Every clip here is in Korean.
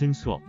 인생 수업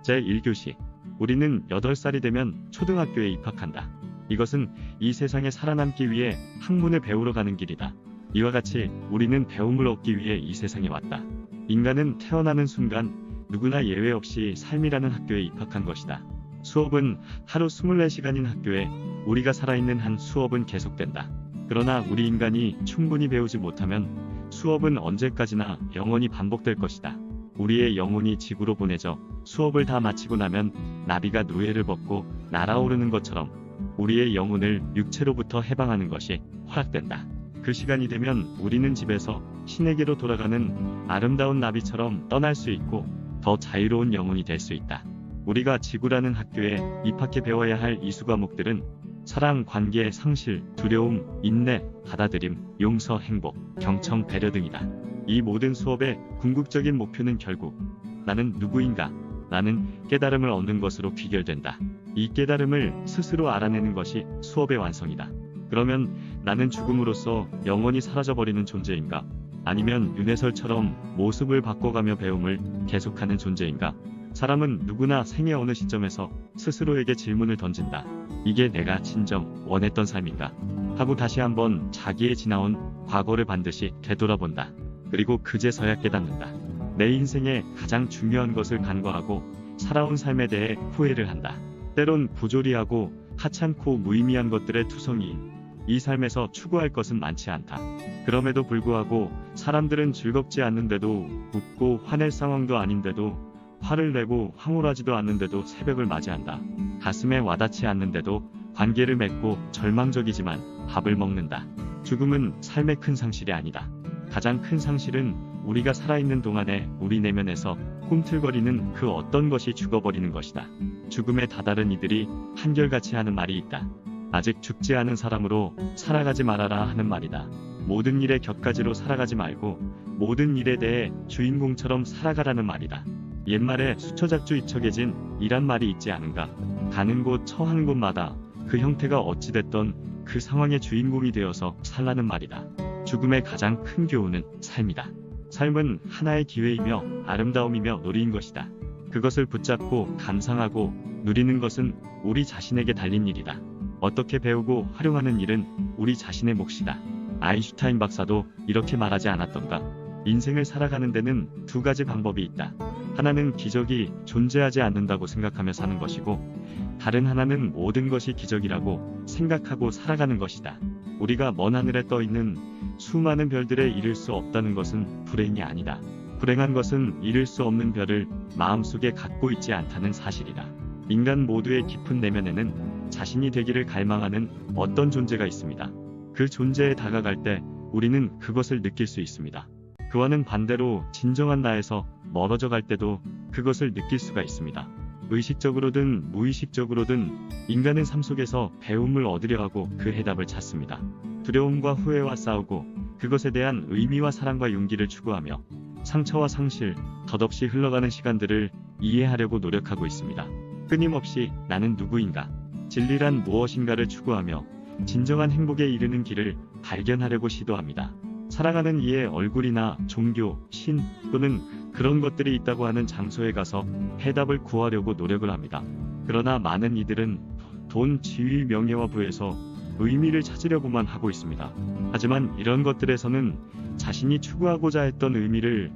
제1교시 우리는 8살이 되면 초등학교에 입학한다. 이것은 이 세상에 살아남기 위해 학문을 배우러 가는 길이다. 이와 같이 우리는 배움을 얻기 위해 이 세상에 왔다. 인간은 태어나는 순간 누구나 예외 없이 삶이라는 학교에 입학한 것이다. 수업은 하루 24시간인 학교에 우리가 살아있는 한 수업은 계속된다. 그러나 우리 인간이 충분히 배우지 못하면 수업은 언제까지나 영원히 반복될 것이다. 우리의 영혼이 지구로 보내져 수업을 다 마치고 나면 나비가 누에를 벗고 날아오르는 것처럼 우리의 영혼을 육체로부터 해방하는 것이 허락된다. 그 시간이 되면 우리는 집에서 신에게로 돌아가는 아름다운 나비처럼 떠날 수 있고 더 자유로운 영혼이 될 수 있다. 우리가 지구라는 학교에 입학해 배워야 할 이수 과목들은 사랑, 관계, 상실, 두려움, 인내, 받아들임, 용서, 행복, 경청, 배려 등이다. 이 모든 수업의 궁극적인 목표는 결국 나는 누구인가? 나는 깨달음을 얻는 것으로 귀결된다. 이 깨달음을 스스로 알아내는 것이 수업의 완성이다. 그러면 나는 죽음으로써 영원히 사라져버리는 존재인가? 아니면 윤회설처럼 모습을 바꿔가며 배움을 계속하는 존재인가? 사람은 누구나 생의 어느 시점에서 스스로에게 질문을 던진다. 이게 내가 진정 원했던 삶인가? 하고 다시 한번 자기의 지나온 과거를 반드시 되돌아본다. 그리고 그제서야 깨닫는다. 내 인생에 가장 중요한 것을 간과하고 살아온 삶에 대해 후회를 한다. 때론 부조리하고 하찮고 무의미한 것들의 투성이인 이 삶에서 추구할 것은 많지 않다. 그럼에도 불구하고 사람들은 즐겁지 않는데도 웃고 화낼 상황도 아닌데도 화를 내고 황홀하지도 않는데도 새벽을 맞이한다. 가슴에 와닿지 않는데도 관계를 맺고 절망적이지만 밥을 먹는다. 죽음은 삶의 큰 상실이 아니다. 가장 큰 상실은 우리가 살아있는 동안에 우리 내면에서 꿈틀거리는 그 어떤 것이 죽어버리는 것이다. 죽음에 다다른 이들이 한결같이 하는 말이 있다. 아직 죽지 않은 사람으로 살아가지 말아라 하는 말이다. 모든 일에 격가지로 살아가지 말고 모든 일에 대해 주인공처럼 살아가라는 말이다. 옛말에 수처작주 입척해진 이란 말이 있지 않은가? 가는 곳 처하는 곳마다 그 형태가 어찌됐던 그 상황의 주인공이 되어서 살라는 말이다. 죽음의 가장 큰 교훈은 삶이다. 삶은 하나의 기회이며 아름다움이며 놀이인 것이다. 그것을 붙잡고 감상하고 누리는 것은 우리 자신에게 달린 일이다. 어떻게 배우고 활용하는 일은 우리 자신의 몫이다. 아인슈타인 박사도 이렇게 말하지 않았던가? 인생을 살아가는 데는 두 가지 방법이 있다. 하나는 기적이 존재하지 않는다고 생각하며 사는 것이고 다른 하나는 모든 것이 기적이라고 생각하고 살아가는 것이다. 우리가 먼 하늘에 떠 있는 수많은 별들에 이를 수 없다는 것은 불행이 아니다. 불행한 것은 이룰 수 없는 별을 마음속에 갖고 있지 않다는 사실이다. 인간 모두의 깊은 내면에는 자신이 되기를 갈망하는 어떤 존재가 있습니다. 그 존재에 다가갈 때 우리는 그것을 느낄 수 있습니다. 그와는 반대로 진정한 나에서 멀어져 갈 때도 그것을 느낄 수가 있습니다. 의식적으로든 무의식적으로든 인간은 삶 속에서 배움을 얻으려 하고 그 해답을 찾습니다. 두려움과 후회와 싸우고 그것에 대한 의미와 사랑과 용기를 추구하며 상처와 상실, 덧없이 흘러가는 시간들을 이해하려고 노력하고 있습니다. 끊임없이 나는 누구인가? 진리란 무엇인가를 추구하며 진정한 행복에 이르는 길을 발견하려고 시도합니다. 살아가는 이의 얼굴이나 종교, 신 또는 그런 것들이 있다고 하는 장소에 가서 해답을 구하려고 노력을 합니다. 그러나 많은 이들은 돈, 지위, 명예와 부에서 의미를 찾으려고만 하고 있습니다. 하지만 이런 것들에서는 자신이 추구하고자 했던 의미를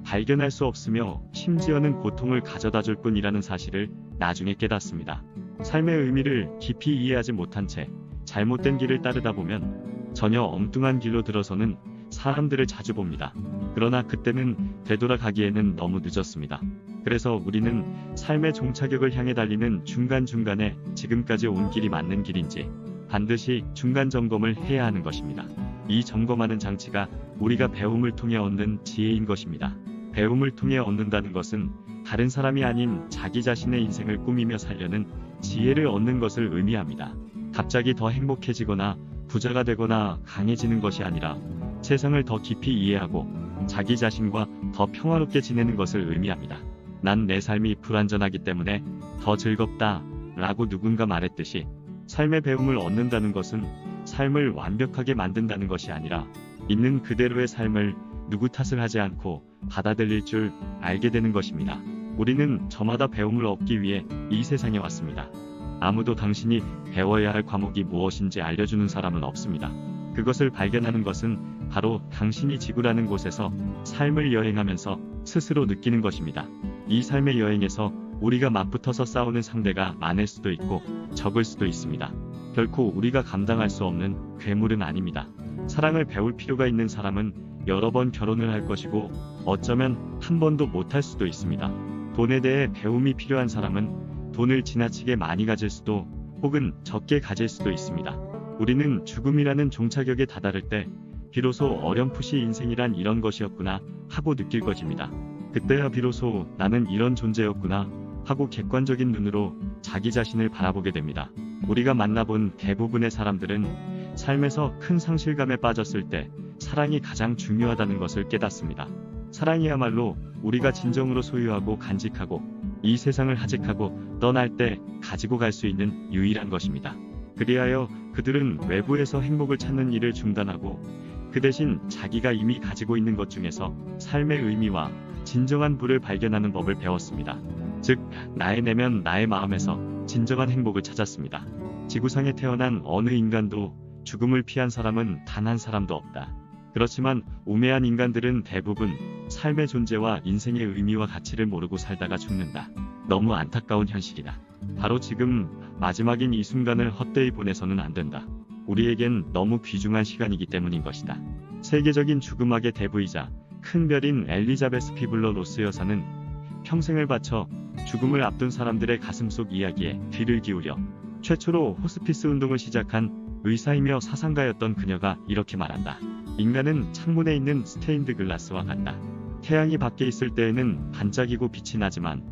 발견할 수 없으며 심지어는 고통을 가져다 줄 뿐이라는 사실을 나중에 깨닫습니다. 삶의 의미를 깊이 이해하지 못한 채 잘못된 길을 따르다 보면 전혀 엉뚱한 길로 들어서는 사람들을 자주 봅니다. 그러나 그때는 되돌아가기에는 너무 늦었습니다. 그래서 우리는 삶의 종착역을 향해 달리는 중간중간에 지금까지 온 길이 맞는 길인지 반드시 중간 점검을 해야 하는 것입니다. 이 점검하는 장치가 우리가 배움을 통해 얻는 지혜인 것입니다. 배움을 통해 얻는다는 것은 다른 사람이 아닌 자기 자신의 인생을 꾸미며 살려는 지혜를 얻는 것을 의미합니다. 갑자기 더 행복해지거나 부자가 되거나 강해지는 것이 아니라 세상을 더 깊이 이해하고 자기 자신과 더 평화롭게 지내는 것을 의미합니다. 난 내 삶이 불완전하기 때문에 더 즐겁다 라고 누군가 말했듯이 삶의 배움을 얻는다는 것은 삶을 완벽하게 만든다는 것이 아니라 있는 그대로의 삶을 누구 탓을 하지 않고 받아들일 줄 알게 되는 것입니다. 우리는 저마다 배움을 얻기 위해 이 세상에 왔습니다. 아무도 당신이 배워야 할 과목이 무엇인지 알려주는 사람은 없습니다. 그것을 발견하는 것은 바로 당신이 지구라는 곳에서 삶을 여행하면서 스스로 느끼는 것입니다. 이 삶의 여행에서 우리가 맞붙어서 싸우는 상대가 많을 수도 있고 적을 수도 있습니다. 결코 우리가 감당할 수 없는 괴물은 아닙니다. 사랑을 배울 필요가 있는 사람은 여러 번 결혼을 할 것이고 어쩌면 한 번도 못할 수도 있습니다. 돈에 대해 배움이 필요한 사람은 돈을 지나치게 많이 가질 수도 혹은 적게 가질 수도 있습니다. 우리는 죽음이라는 종착역에 다다를 때 비로소 어렴풋이 인생이란 이런 것이었구나 하고 느낄 것입니다. 그때야 비로소 나는 이런 존재였구나 하고 객관적인 눈으로 자기 자신을 바라보게 됩니다. 우리가 만나본 대부분의 사람들은 삶에서 큰 상실감에 빠졌을 때 사랑이 가장 중요하다는 것을 깨닫습니다. 사랑이야말로 우리가 진정으로 소유하고 간직하고 이 세상을 하직하고 떠날 때 가지고 갈 수 있는 유일한 것입니다. 그리하여 그들은 외부에서 행복을 찾는 일을 중단하고 그 대신 자기가 이미 가지고 있는 것 중에서 삶의 의미와 진정한 부를 발견하는 법을 배웠습니다. 즉, 나의 내면 나의 마음에서 진정한 행복을 찾았습니다. 지구상에 태어난 어느 인간도 죽음을 피한 사람은 단 한 사람도 없다. 그렇지만 우매한 인간들은 대부분 삶의 존재와 인생의 의미와 가치를 모르고 살다가 죽는다. 너무 안타까운 현실이다. 바로 지금 마지막인 이 순간을 헛되이 보내서는 안 된다. 우리에겐 너무 귀중한 시간이기 때문인 것이다. 세계적인 죽음학의 대부이자 큰 별인 엘리자베스 피블러 로스 여사는 평생을 바쳐 죽음을 앞둔 사람들의 가슴속 이야기에 귀를 기울여 최초로 호스피스 운동을 시작한 의사이며 사상가였던 그녀가 이렇게 말한다. 인간은 창문에 있는 스테인드 글라스와 같다. 태양이 밖에 있을 때에는 반짝이고 빛이 나지만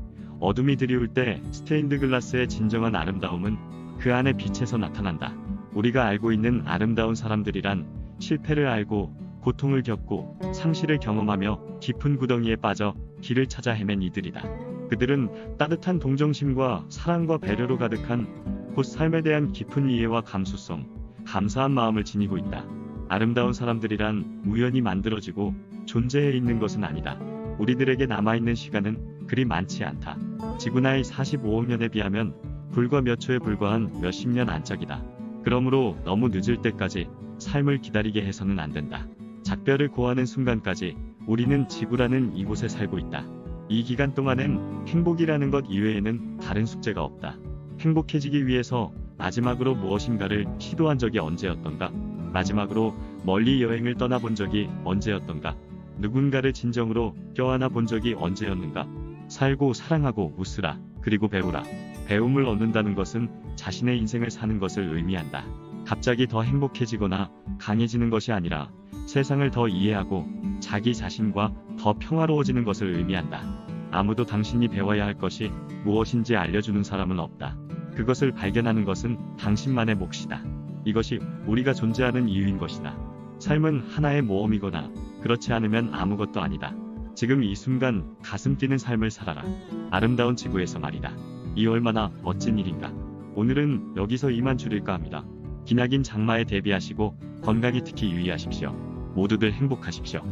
어둠이 드리울 때 스테인드 글라스의 진정한 아름다움은 그 안의 빛에서 나타난다. 우리가 알고 있는 아름다운 사람들이란 실패를 알고 고통을 겪고 상실을 경험하며 깊은 구덩이에 빠져 길을 찾아 헤맨 이들이다. 그들은 따뜻한 동정심과 사랑과 배려로 가득한 곧 삶에 대한 깊은 이해와 감수성, 감사한 마음을 지니고 있다. 아름다운 사람들이란 우연히 만들어지고 존재해 있는 것은 아니다. 우리들에게 남아있는 시간은 그리 많지 않다. 지구 나이 45억 년에 비하면 불과 몇 초에 불과한 몇십 년 안짝이다. 그러므로 너무 늦을 때까지 삶을 기다리게 해서는 안 된다. 작별을 고하는 순간까지 우리는 지구라는 이곳에 살고 있다. 이 기간 동안엔 행복이라는 것 이외에는 다른 숙제가 없다. 행복해지기 위해서 마지막으로 무엇인가를 시도한 적이 언제였던가? 마지막으로 멀리 여행을 떠나본 적이 언제였던가? 누군가를 진정으로 껴안아 본 적이 언제였는가? 살고 사랑하고 웃으라. 그리고 배우라. 배움을 얻는다는 것은 자신의 인생을 사는 것을 의미한다. 갑자기 더 행복해지거나 강해지는 것이 아니라 세상을 더 이해하고 자기 자신과 더 평화로워지는 것을 의미한다. 아무도 당신이 배워야 할 것이 무엇인지 알려주는 사람은 없다. 그것을 발견하는 것은 당신만의 몫이다. 이것이 우리가 존재하는 이유인 것이다. 삶은 하나의 모험이거나 그렇지 않으면 아무것도 아니다. 지금 이 순간 가슴 뛰는 삶을 살아라. 아름다운 지구에서 말이다. 이 얼마나 멋진 일인가. 오늘은 여기서 이만 줄일까 합니다. 기나긴 장마에 대비하시고 건강에 특히 유의하십시오. 모두들 행복하십시오.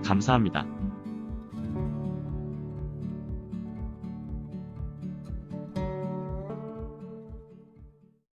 감사합니다.